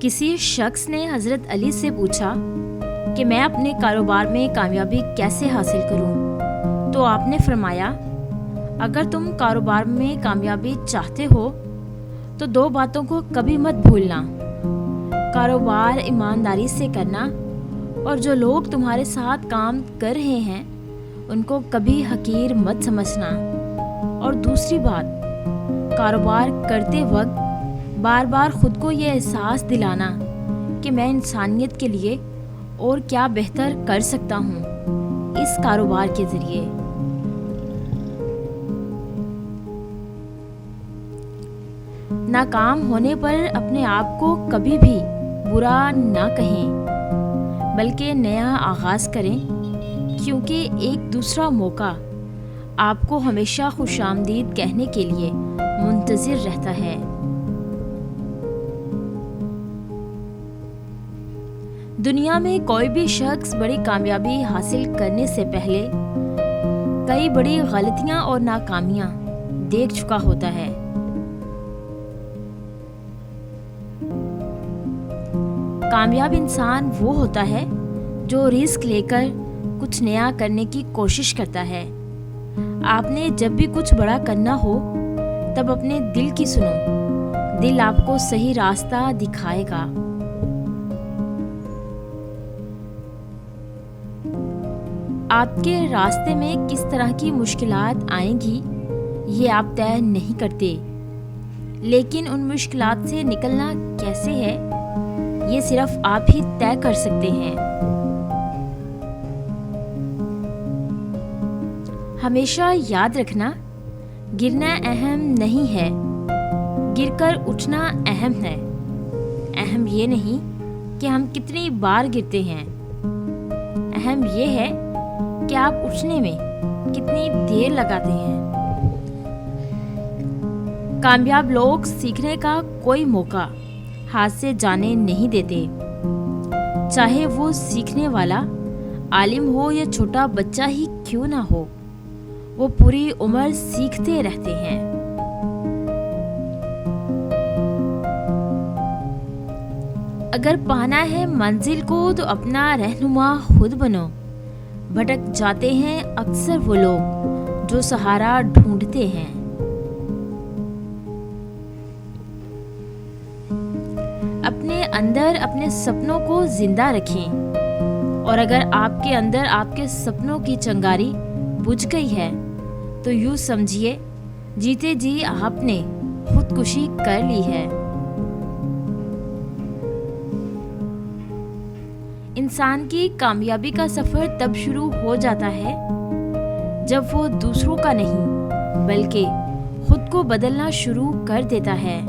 کسی شخص نے حضرت علی سے پوچھا کہ میں اپنے کاروبار میں کامیابی کیسے حاصل کروں؟ تو آپ نے فرمایا، اگر تم کاروبار میں کامیابی چاہتے ہو تو 2 باتوں کو کبھی مت بھولنا: کاروبار ایمانداری سے کرنا، اور جو لوگ تمہارے ساتھ کام کر رہے ہیں ان کو کبھی حقیر مت سمجھنا، اور دوسری بات، کاروبار کرتے وقت بار بار خود کو یہ احساس دلانا کہ میں انسانیت کے لیے اور کیا بہتر کر سکتا ہوں اس کاروبار کے ذریعے۔ ناکام ہونے پر اپنے آپ کو کبھی بھی برا نہ کہیں، بلکہ نیا آغاز کریں، کیونکہ ایک دوسرا موقع آپ کو ہمیشہ خوش آمدید کہنے کے لیے منتظر رہتا ہے۔ دنیا میں کوئی بھی شخص بڑی کامیابی حاصل کرنے سے پہلے کئی بڑی غلطیاں اور ناکامیاں دیکھ چکا ہوتا ہے۔ کامیاب انسان وہ ہوتا ہے جو رسک لے کر کچھ نیا کرنے کی کوشش کرتا ہے۔ آپ نے جب بھی کچھ بڑا کرنا ہو تب اپنے دل کی سنو، دل آپ کو صحیح راستہ دکھائے گا۔ آپ کے راستے میں کس طرح کی مشکلات آئیں گی یہ آپ طے نہیں کرتے، لیکن ان مشکلات سے نکلنا کیسے ہے یہ صرف آپ ہی طے کر سکتے ہیں۔ ہمیشہ یاد رکھنا، گرنا اہم نہیں ہے، گر کر اٹھنا اہم ہے۔ اہم یہ نہیں کہ ہم کتنی بار گرتے ہیں، اہم یہ ہے کہ آپ اٹھنے میں کتنی دیر لگاتے ہیں۔ کامیاب لوگ سیکھنے کا کوئی موقع ہاتھ سے جانے نہیں دیتے، چاہے وہ سیکھنے والا عالم ہو یا چھوٹا بچہ ہی کیوں نہ ہو، وہ پوری عمر سیکھتے رہتے ہیں۔ اگر پانا ہے منزل کو تو اپنا رہنما خود بنو۔ بھٹک جاتے ہیں اکثر وہ لوگ جو سہارا ڈھونڈتے ہیں۔ اپنے اندر اپنے سپنوں کو زندہ رکھیں، اور اگر آپ کے اندر آپ کے سپنوں کی چنگاری بجھ گئی ہے تو یوں سمجھیے جیتے جی آپ نے خودکشی کر لی ہے۔ انسان کی کامیابی کا سفر تب شروع ہو جاتا ہے جب وہ دوسروں کا نہیں بلکہ خود کو بدلنا شروع کر دیتا ہے۔